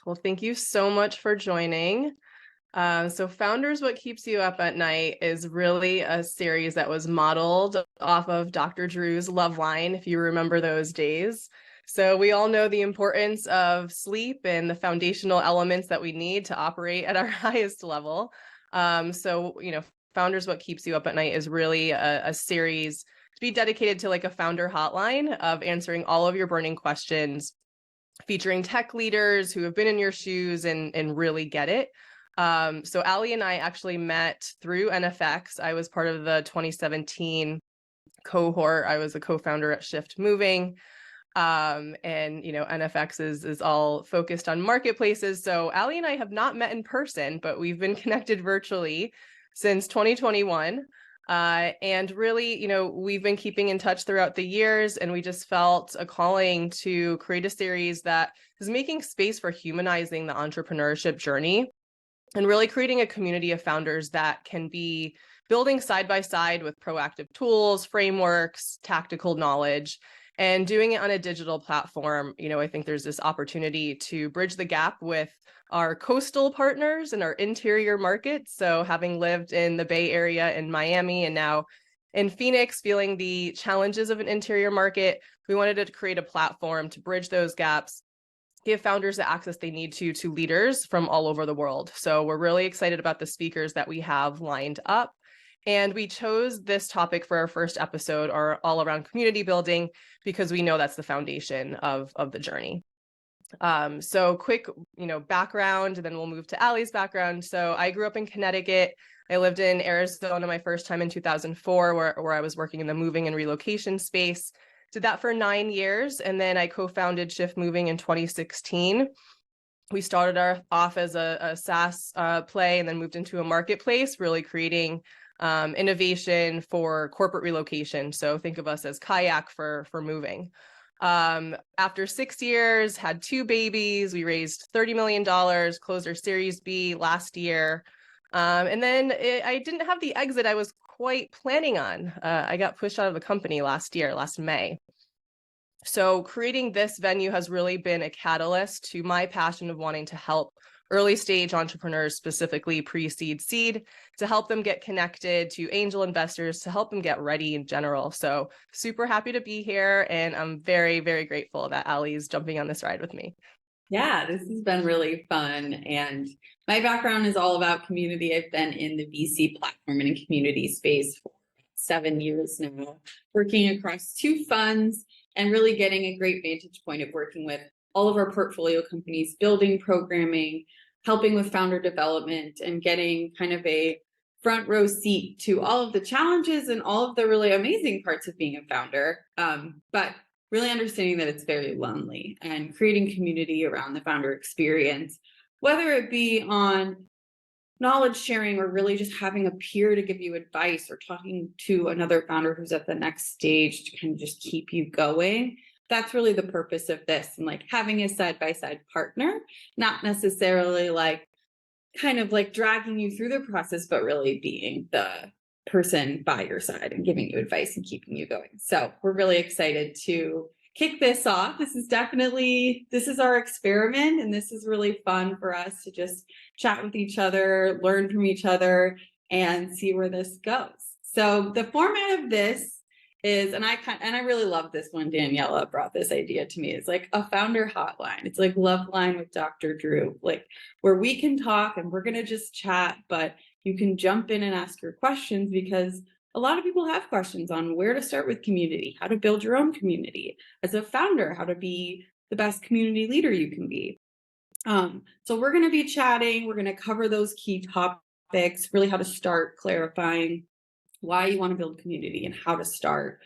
Well, thank you so much for joining. So Founders, What Keeps You Up at Night is really a series that was modeled off of Dr. Drew's Loveline, if you remember those days. So we all know the importance of sleep and the foundational elements that we need to operate at our highest level. Founders, What Keeps You Up at Night is really a series to be dedicated to like a founder hotline of answering all of your burning questions, featuring tech leaders who have been in your shoes and really get it. So Allie and I actually met through NFX. I was part of the 2017 cohort. I was a co-founder at Shift Moving. NFX is all focused on marketplaces. So Allie and I have not met in person, but we've been connected virtually since 2021. And really, we've been keeping in touch throughout the years, and we just felt a calling to create a series that is making space for humanizing the entrepreneurship journey and really creating a community of founders that can be building side by side with proactive tools, frameworks, tactical knowledge, and doing it on a digital platform. I think there's this opportunity to bridge the gap with our coastal partners and our interior markets. So having lived in the Bay Area in Miami and now in Phoenix, feeling the challenges of an interior market, we wanted to create a platform to bridge those gaps, give founders the access they need to leaders from all over the world. So we're really excited about the speakers that we have lined up. And we chose this topic for our first episode, or all around community building, because we know that's the foundation of the journey. So quick, background, and then we'll move to Allie's background. So I grew up in Connecticut. I lived in Arizona my first time in 2004, where I was working in the moving and relocation space. Did that for 9 years, and then I co-founded Shift Moving in 2016. We started off as a SaaS play, and then moved into a marketplace, really creating innovation for corporate relocation. So think of us as Kayak for moving. After 6 years, had 2 babies. We raised $30 million, closed our Series B last year. And then I didn't have the exit I was quite planning on. I got pushed out of the company last May. So creating this venue has really been a catalyst to my passion of wanting to help early stage entrepreneurs, specifically pre-seed, seed, to help them get connected to angel investors, to help them get ready in general. So super happy to be here. And I'm very, very grateful that Allie's jumping on this ride with me. Yeah, this has been really fun. And my background is all about community. I've been in the VC platform and in community space for 7 years now, working across 2 funds and really getting a great vantage point of working with all of our portfolio companies, building programming, helping with founder development, and getting kind of a front row seat to all of the challenges and all of the really amazing parts of being a founder. But really understanding that it's very lonely, and creating community around the founder experience, whether it be on knowledge sharing or really just having a peer to give you advice, or talking to another founder who's at the next stage to kind of just keep you going. That's really the purpose of this, and like having a side-by-side partner, not necessarily like kind of like dragging you through the process, but really being the person by your side and giving you advice and keeping you going. So we're really excited to kick this off. This is our experiment, and this is really fun for us to just chat with each other, learn from each other, and see where this goes. So the format of this is, and I really love this one. Daniela brought this idea to me. It's like a founder hotline. It's like Loveline with Dr. Drew, like where we can talk and we're going to just chat, but you can jump in and ask your questions, because a lot of people have questions on where to start with community, how to build your own community as a founder, how to be the best community leader you can be. So we're going to be chatting. We're going to cover those key topics, really how to start clarifying why you want to build community and how to start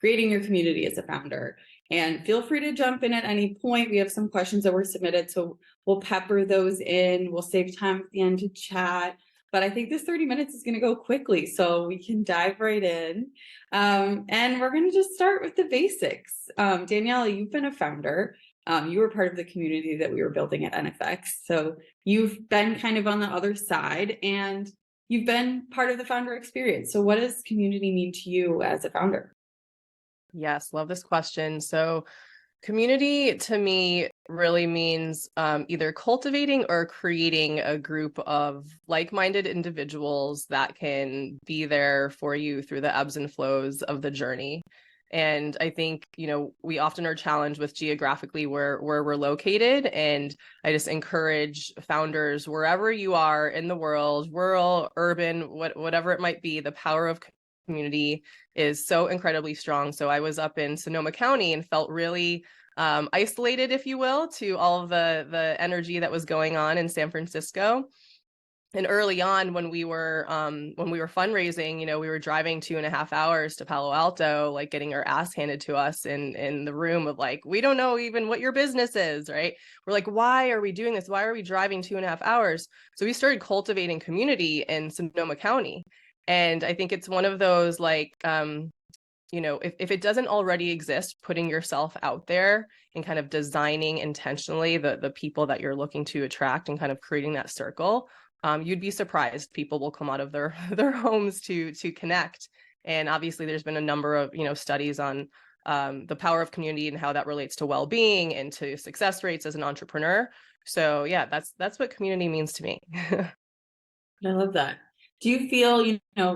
creating your community as a founder. And feel free to jump in at any point. We have some questions that were submitted, so we'll pepper those in. We'll save time at the end to chat. But I think this 30 minutes is going to go quickly, so we can dive right in. And we're going to just start with the basics. Daniela, you've been a founder. You were part of the community that we were building at NFX. So you've been kind of on the other side, and you've been part of the founder experience. So what does community mean to you as a founder? Yes, love this question. So Community to me really means either cultivating or creating a group of like-minded individuals that can be there for you through the ebbs and flows of the journey. And I think, we often are challenged with geographically where we're located. And I just encourage founders, wherever you are in the world, rural, urban, whatever it might be, the power of community is so incredibly strong. So I was up in Sonoma County and felt really isolated, if you will, to all of the energy that was going on in San Francisco. And early on, when we were fundraising, we were driving 2.5 hours to Palo Alto, like getting our ass handed to us in the room of like, we don't know even what your business is, right? We're like, why are we doing this? Why are we driving 2.5 hours? So we started cultivating community in Sonoma County. And I think it's one of those like, if it doesn't already exist, putting yourself out there and kind of designing intentionally the people that you're looking to attract and kind of creating that circle, you'd be surprised. People will come out of their homes to connect. And obviously there's been a number of, studies on the power of community and how that relates to well-being and to success rates as an entrepreneur. So yeah, that's what community means to me. I love that. Do you feel,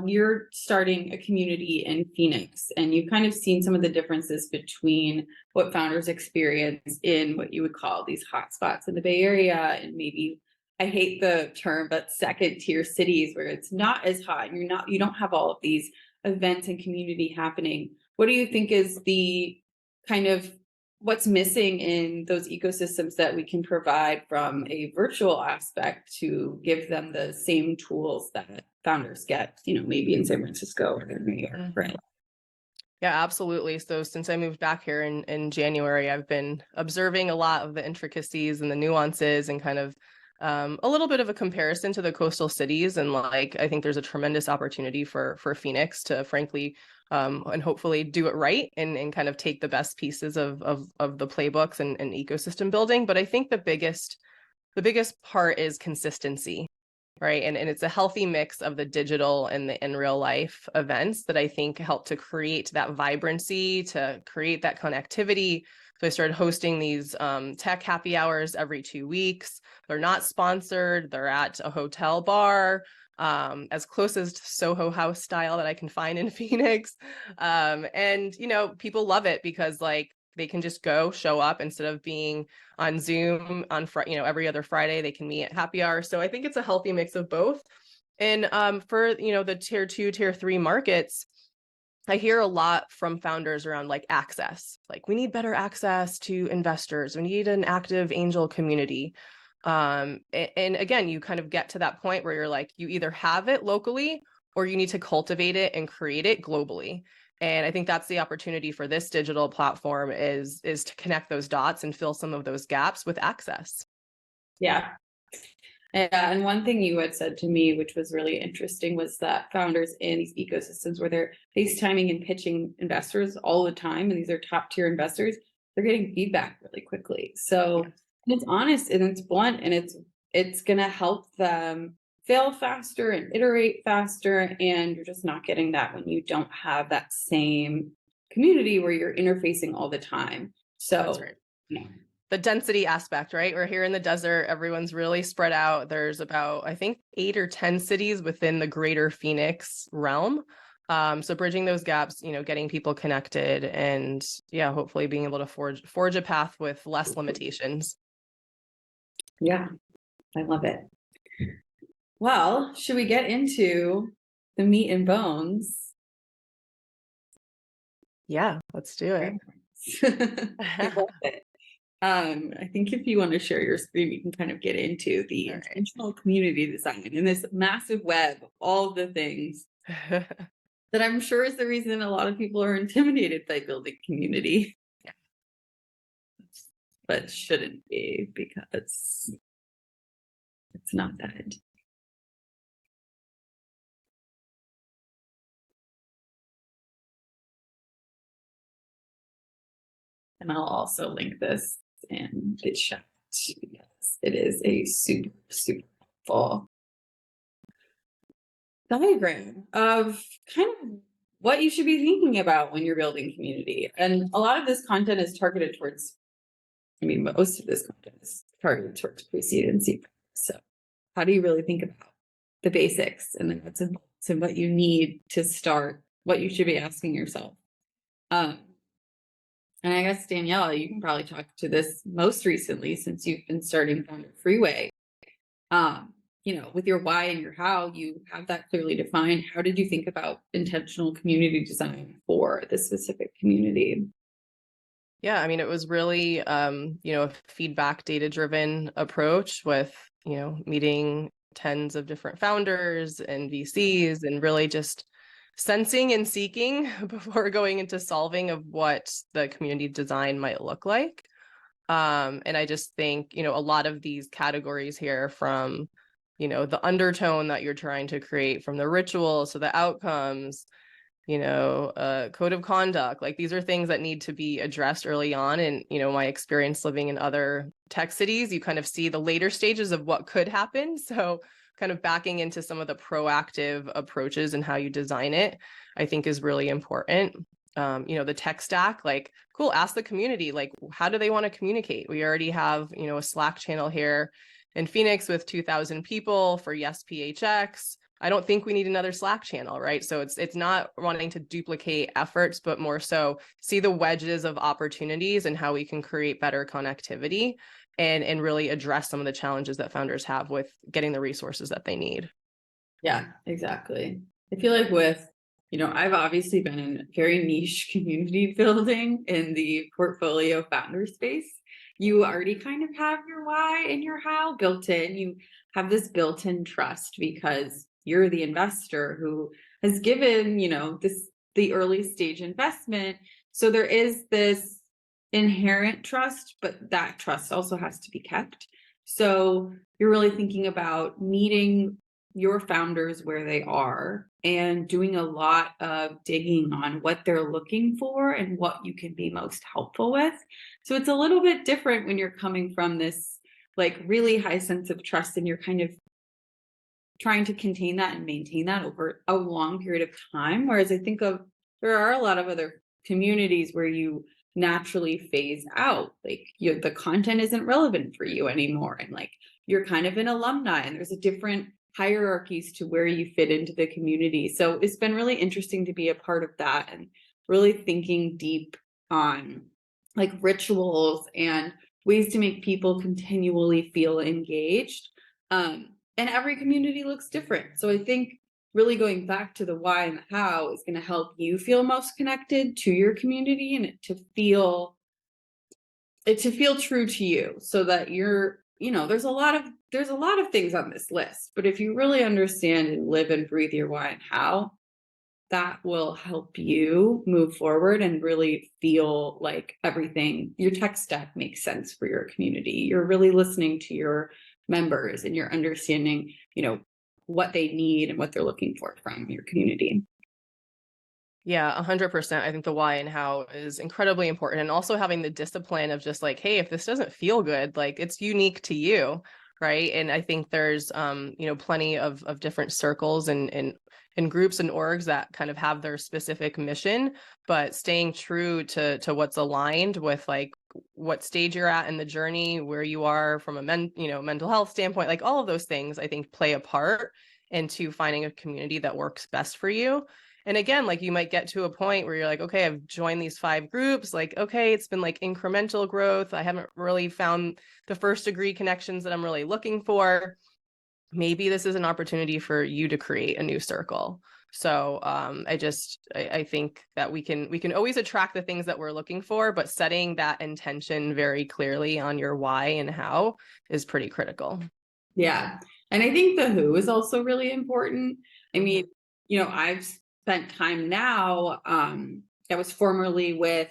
you're starting a community in Phoenix and you've kind of seen some of the differences between what founders experience in what you would call these hotspots in the Bay Area and maybe, I hate the term, but second tier cities where it's not as hot and you don't have all of these events and community happening. What do you think is the kind of what's missing in those ecosystems that we can provide from a virtual aspect to give them the same tools that founders get, maybe in San Francisco or New York, right? Yeah, absolutely. So since I moved back here in January, I've been observing a lot of the intricacies and the nuances and kind of a little bit of a comparison to the coastal cities. And like, I think there's a tremendous opportunity for Phoenix to frankly and hopefully do it right and kind of take the best pieces of the playbooks and ecosystem building. But I think the biggest part is consistency, right? And it's a healthy mix of the digital and the in real life events that I think help to create that vibrancy, to create that connectivity. So I started hosting these tech happy hours every 2 weeks. They're not sponsored. They're at a hotel bar, as close as Soho House style that I can find in Phoenix. And, people love it because like they can just show up instead of being on Zoom on every other Friday. They can meet at happy hour. So I think it's a healthy mix of both. And for the tier 2, tier 3 markets, I hear a lot from founders around like access. Like we need better access to investors. We need an active angel community. And again, you kind of get to that point where you're like, you either have it locally or you need to cultivate it and create it globally. And I think that's the opportunity for this digital platform is to connect those dots and fill some of those gaps with access. Yeah. And one thing you had said to me, which was really interesting, was that founders in these ecosystems where they're FaceTiming and pitching investors all the time, and these are top tier investors, they're getting feedback really quickly. So it's honest and it's blunt and it's going to help them fail faster and iterate faster. And you're just not getting that when you don't have that same community where you're interfacing all the time. So that's right. The density aspect, right? We're here in the desert. Everyone's really spread out. There's about, I think, 8 or 10 cities within the greater Phoenix realm. So bridging those gaps, getting people connected and hopefully being able to forge a path with less limitations. Yeah, I love it. Well, should we get into the meat and bones? Yeah, let's do it. I love it. I think if you want to share your screen, you can kind of get into the intentional community design and this massive web of all the things that I'm sure is the reason a lot of people are intimidated by building community. Yeah. But shouldn't be because it's not that. And I'll also link this in the chat because it is a super, super helpful diagram of kind of what you should be thinking about when you're building community. And a lot of this content is targeted towards, most of this content is targeted towards pre-seed and seed. So how do you really think about the basics and then what's involved and what you need to start, what you should be asking yourself? And I guess, Daniela, you can probably talk to this most recently since you've been starting Founder Freeway. With your why and your how, you have that clearly defined. How did you think about intentional community design for this specific community? Yeah, I mean, it was really, a feedback data-driven approach with, meeting tens of different founders and VCs and really just sensing and seeking before going into solving of what the community design might look like. And I just think, a lot of these categories here from, the undertone that you're trying to create, from the rituals to the outcomes, code of conduct, like these are things that need to be addressed early on. And, my experience living in other tech cities, you kind of see the later stages of what could happen. So kind of backing into some of the proactive approaches and how you design it, I think is really important. The tech stack, like, cool, ask the community, like, how do they want to communicate? We already have, a Slack channel here in Phoenix with 2,000 people for Yes PHX. I don't think we need another Slack channel, right? So it's not wanting to duplicate efforts, but more so see the wedges of opportunities and how we can create better connectivity and really address some of the challenges that founders have with getting the resources that they need. Yeah, exactly. I feel like I've obviously been in very niche community building in the portfolio founder space. You already kind of have your why and your how built in. You have this built-in trust because you're the investor who has given, the early stage investment. So there is this inherent trust, but that trust also has to be kept. So you're really thinking about meeting your founders where they are and doing a lot of digging on what they're looking for and what you can be most helpful with. So it's a little bit different when you're coming from this like really high sense of trust and you're kind of trying to contain that and maintain that over a long period of time. Whereas I think there are a lot of other communities where you naturally phase out, like the content isn't relevant for you anymore. And like, you're kind of an alumni and there's a different hierarchies to where you fit into the community. So it's been really interesting to be a part of that and really thinking deep on like rituals and ways to make people continually feel engaged. And every community looks different. So I think really going back to the why and the how is going to help you feel most connected to your community and to feel true to you so that there's a lot of things on this list, but if you really understand and live and breathe your why and how, that will help you move forward and really feel like everything, your tech stack makes sense for your community. You're really listening to your members and you're understanding, what they need and what they're looking for from your community. Yeah, 100%. I think the why and how is incredibly important. And also having the discipline of just like, hey, if this doesn't feel good, like it's unique to you, right? And I think there's, plenty of different circles and groups and orgs that kind of have their specific mission, but staying true to what's aligned with like what stage you're at in the journey, where you are from a mental health standpoint, like all of those things, I think play a part into finding a community that works best for you. And again, like you might get to a point where you're like, okay, I've joined these 5 groups. Like, okay, it's been like incremental growth. I haven't really found the first degree connections that I'm really looking for. Maybe this is an opportunity for you to create a new circle. So I think that we can always attract the things that we're looking for, but setting that intention very clearly on your why and how is pretty critical. Yeah. And I think the who is also really important. I mean, I've spent time now. I was formerly with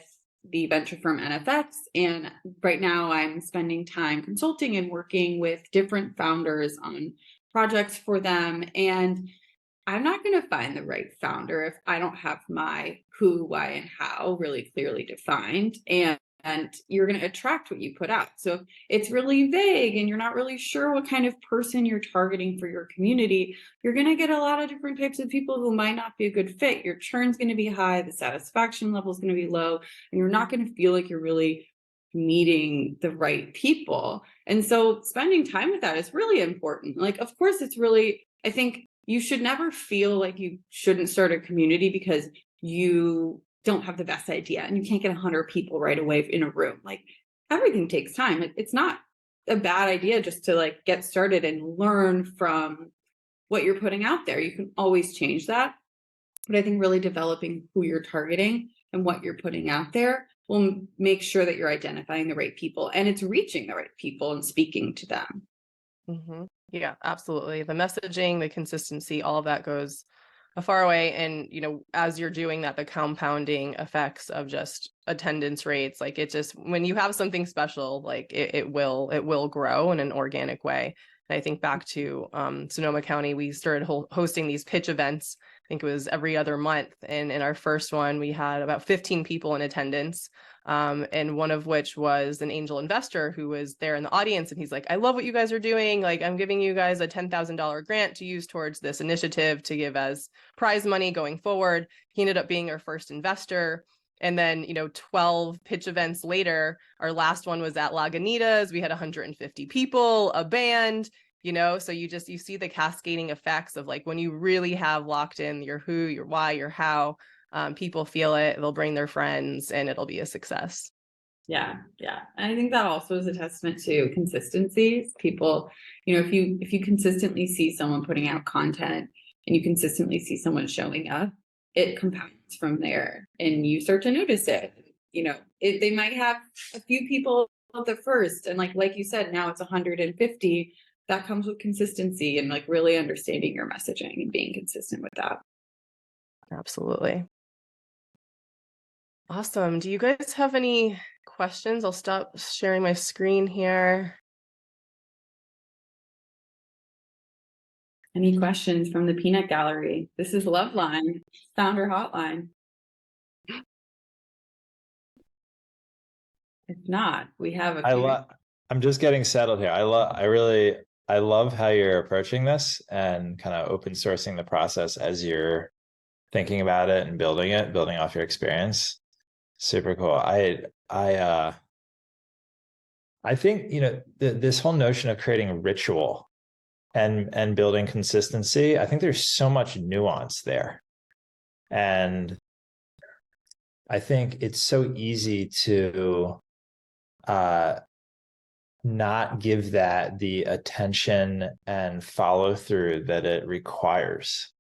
the venture firm NFX, and right now I'm spending time consulting and working with different founders on projects for them. And I'm not going to find the right founder if I don't have my who, why, and how really clearly defined. And you're going to attract what you put out. So if it's really vague and you're not really sure what kind of person you're targeting for your community, you're going to get a lot of different types of people who might not be a good fit. Your churn's going to be high, the satisfaction level is going to be low, and you're not going to feel like you're really meeting the right people. And so spending time with that is really important. Like, of course, I think you should never feel like you shouldn't start a community because you don't have the best idea and you can't get 100 people right away in a room. Like, everything takes time. Like, it's not a bad idea just to like get started and learn from what you're putting out there. You can always change that. But I think really developing who you're targeting and what you're putting out there will make sure that you're identifying the right people and it's reaching the right people and speaking to them. Mm-hmm. Yeah, absolutely. The messaging, the consistency, all of that goes a far away. And, as you're doing that, the compounding effects of just attendance rates, like it just, when you have something special, like it will grow in an organic way. And I think back to Sonoma County, we started hosting these pitch events. I think it was every other month. And in our first one, we had about 15 people in attendance. And one of which was an angel investor who was there in the audience. And he's like, I love what you guys are doing. Like, I'm giving you guys a $10,000 grant to use towards this initiative to give as prize money going forward. He ended up being our first investor. And then, 12 pitch events later, our last one was at Lagunitas. We had 150 people, a band, so you see the cascading effects of like when you really have locked in your who, your why, your how. People feel it, they'll bring their friends, and it'll be a success. Yeah. And I think that also is a testament to consistency. People, if you consistently see someone putting out content and you consistently see someone showing up, it compounds from there and you start to notice it. They might have a few people at the first, and like you said, now it's 150. That comes with consistency and like really understanding your messaging and being consistent with that. Absolutely. Awesome. Do you guys have any questions? I'll stop sharing my screen here. Any questions from the peanut gallery? This is Loveline, founder hotline. If not, we have a few. I'm just getting settled here. I love how you're approaching this and kind of open sourcing the process as you're thinking about it and building off your experience. Super cool. I think, this whole notion of creating a ritual and building consistency, I think there's so much nuance there. And I think it's so easy to not give that the attention and follow through that it requires.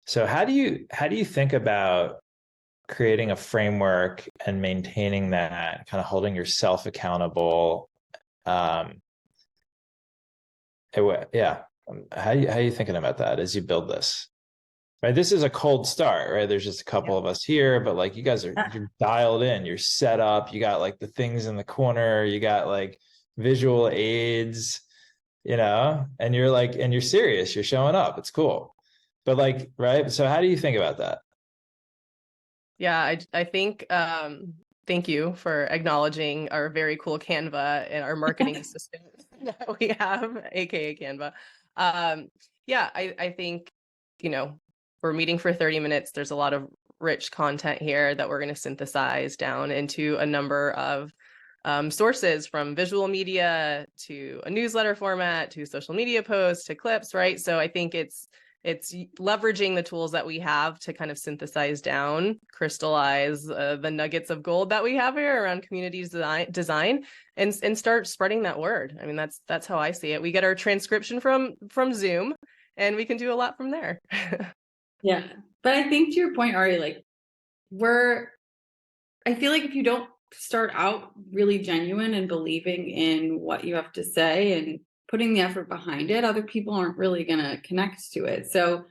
So how do you think about creating a framework and maintaining that, kind of holding yourself accountable? How are you thinking about that as you build this? Right, this is a cold start, right? There's just a couple of us here, but like you guys you're dialed in, you're set up, you got like the things in the corner, you got like visual aids, and you're serious, you're showing up. It's cool. But like, right? So how do you think about that? Yeah, I think thank you for acknowledging our very cool Canva and our marketing assistant that we have, aka Canva. I think, we're meeting for 30 minutes. There's a lot of rich content here that we're going to synthesize down into a number of sources, from visual media to a newsletter format to social media posts to clips, right? So I think it's leveraging the tools that we have to kind of synthesize down, crystallize the nuggets of gold that we have here around community design and start spreading that word. I mean, that's how I see it. We get our transcription from Zoom and we can do a lot from there. Yeah. But I think to your point, Ari, like I feel like if you don't start out really genuine and believing in what you have to say and putting the effort behind it, other people aren't really going to connect to it. So,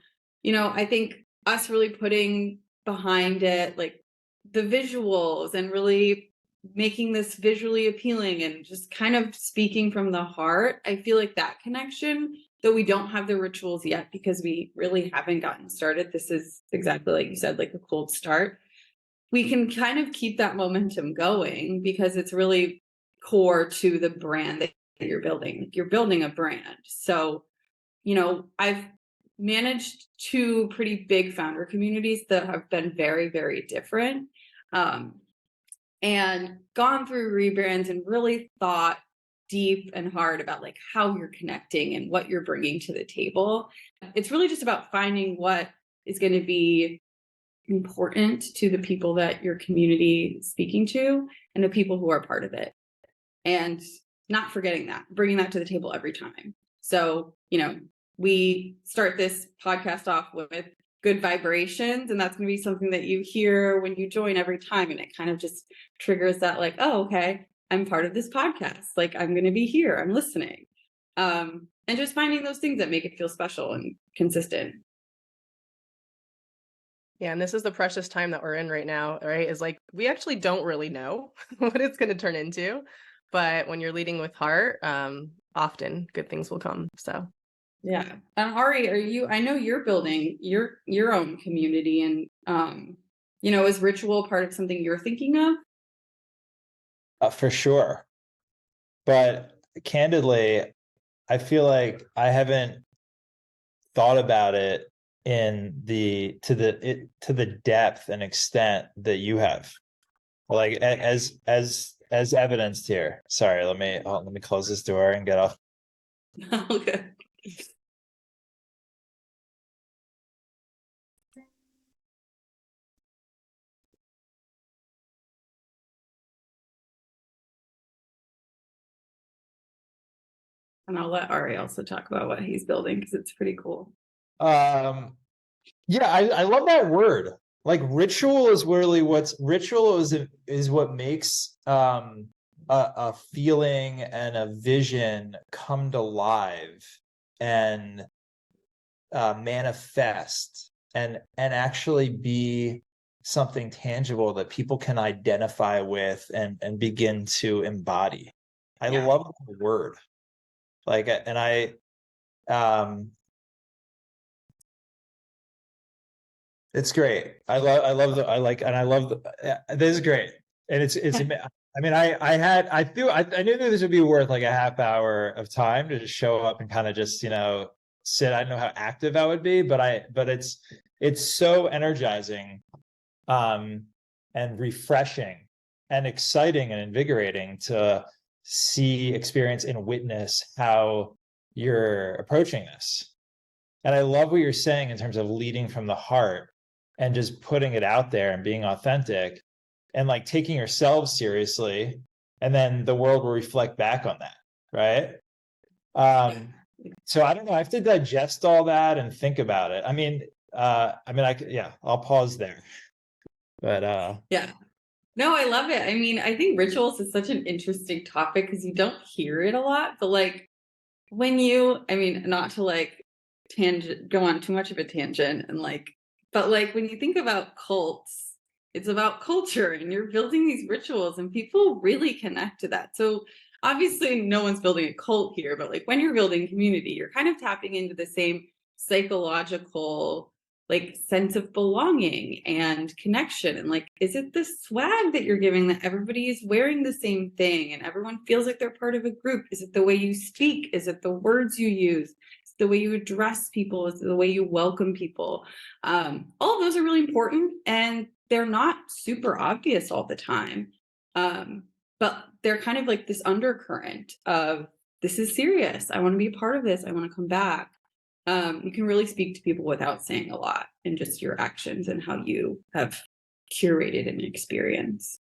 I think us really putting behind it, like the visuals and really making this visually appealing and just kind of speaking from the heart, I feel like that connection, though we don't have the rituals yet because we really haven't gotten started. This is exactly like you said, like a cold start. we can kind of keep that momentum going because it's really core to the brand that you're building. You're building a brand. So, I've managed two pretty big founder communities that have been very, very different. And gone through rebrands and really thought deep and hard about like how you're connecting and what you're bringing to the table. It's really just about finding what is going to be important to the people that your community is speaking to and the people who are part of it. And not forgetting that, bringing that to the table every time. So, we start this podcast off with good vibrations, and that's going to be something that you hear when you join every time. And it kind of just triggers that like, oh, okay, I'm part of this podcast. Like I'm going to be here, I'm listening. And just finding those things that make it feel special and consistent. Yeah, and this is the precious time that we're in right now, right? Is like we actually don't really know what it's going to turn into, but when you're leading with heart, often good things will come. So yeah. And Ari, I know you're building your own community, and is ritual part of something you're thinking of? For sure. But candidly, I feel like I haven't thought about it to the depth and extent that you have. Like as evidenced here. Sorry, let me close this door and get off. Okay. And I'll let Ari also talk about what he's building because it's pretty cool. Yeah, I love that word. Like ritual is really is what makes a feeling and a vision come to life and manifest and actually be something tangible that people can identify with and begin to embody. I love the word. Like, and it's great. I love this is great. And it's I mean, I knew that this would be worth like a half hour of time to just show up and kind of just, sit. I don't know how active I would be, but it's so energizing, and refreshing and exciting and invigorating to see, experience, and witness how you're approaching this. And I love what you're saying in terms of leading from the heart and just putting it out there and being authentic and like taking yourselves seriously. And then the world will reflect back on that. Right. So I don't know. I have to digest all that and think about it. I'll pause there. But yeah. No, I love it. I mean, I think rituals is such an interesting topic because you don't hear it a lot, but like not to like go on too much of a tangent and like, but like when you think about cults, it's about culture and you're building these rituals and people really connect to that. So obviously no one's building a cult here, but like when you're building community, you're kind of tapping into the same psychological like sense of belonging and connection. And like, is it the swag that you're giving that everybody is wearing the same thing and everyone feels like they're part of a group? Is it the way you speak? Is it the words you use? Is it the way you address people? Is it the way you welcome people? All of those are really important and they're not super obvious all the time. But they're kind of like this undercurrent of this is serious. I want to be a part of this. I want to come back. You can really speak to people without saying a lot and just your actions and how you have curated an experience.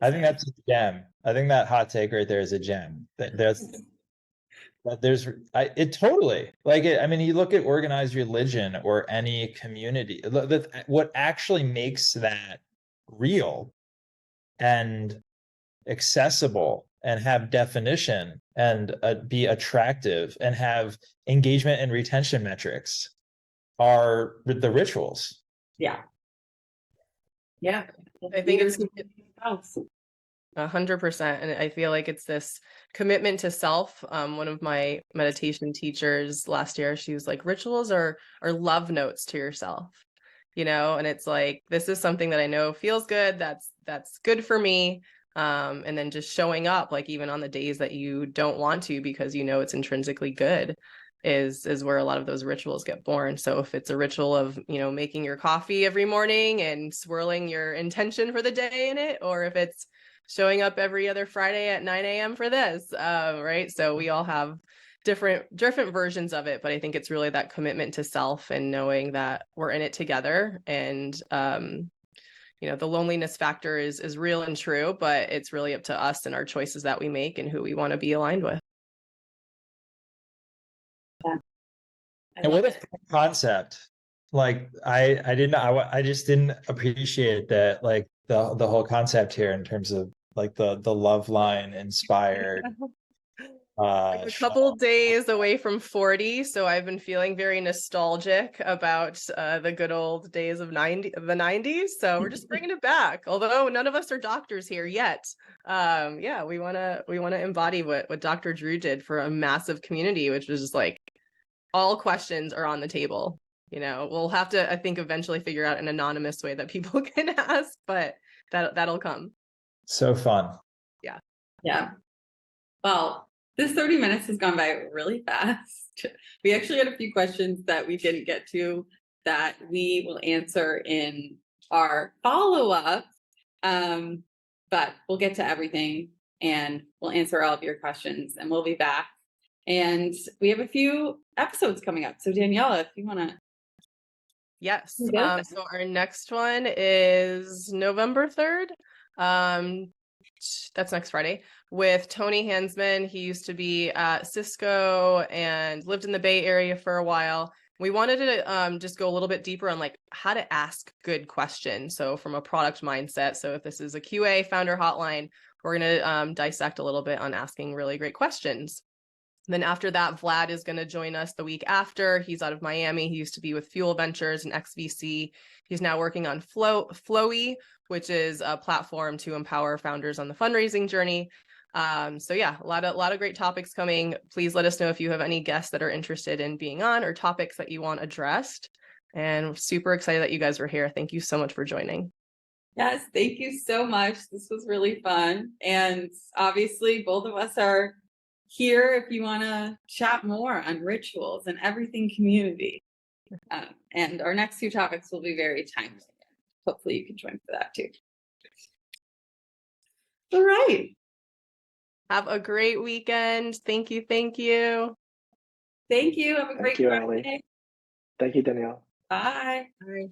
I think that's a gem. I think that hot take right there is a gem. It totally like it. I mean, you look at organized religion or any community, what actually makes that real and accessible and have definition and be attractive and have engagement and retention metrics are the rituals. Yeah. I think it's 100%. And I feel like it's this commitment to self. One of my meditation teachers last year, she was like, rituals are love notes to yourself. and it's like, this is something that I know feels good. That's good for me. And then just showing up, like even on the days that you don't want to, because it's intrinsically good, is where a lot of those rituals get born. So if it's a ritual of, making your coffee every morning and swirling your intention for the day in it, or if it's showing up every other Friday at 9 a.m. for this, right? So we all have different versions of it, but I think it's really that commitment to self and knowing that we're in it together. And the loneliness factor is real and true, but it's really up to us and our choices that we make and who we want to be aligned with. Yeah. And what a concept. Like I just didn't appreciate that, like the whole concept here in terms of like the Loveline inspired A couple days away from 40, so I've been feeling very nostalgic about the good old days of the 90s. So we're just bringing it back. Although none of us are doctors here yet. Yeah, we wanna embody what Dr. Drew did for a massive community, which was just like all questions are on the table. We'll have to, I think, eventually figure out an anonymous way that people can ask, but that'll come. So fun. Yeah. Yeah. Well, this 30 minutes has gone by really fast. We actually had a few questions that we didn't get to that we will answer in our follow-up. But we'll get to everything and we'll answer all of your questions and we'll be back. And we have a few episodes coming up. So Daniela, if you want to. Yes. So our next one is November 3rd. That's next Friday, with Tony Hansman. He used to be at Cisco and lived in the Bay Area for a while. We wanted to just go a little bit deeper on like how to ask good questions. So from a product mindset. So if this is a QA founder hotline, we're going to dissect a little bit on asking really great questions. And then after that, Vlad is going to join us the week after. He's out of Miami. He used to be with Fuel Ventures and XVC. He's now working on Flowy, which is a platform to empower founders on the fundraising journey. So yeah, a lot of great topics coming. Please let us know if you have any guests that are interested in being on or topics that you want addressed. And we're super excited that you guys were here. Thank you so much for joining. Yes, thank you so much. This was really fun. And obviously, both of us are here if you want to chat more on rituals and everything community. And our next two topics will be very timely. Hopefully you can join for that too. All right. Have a great weekend. Thank you. Thank you. Thank you. Have a great Allie. Friday. Thank you, Danielle. Bye. Bye.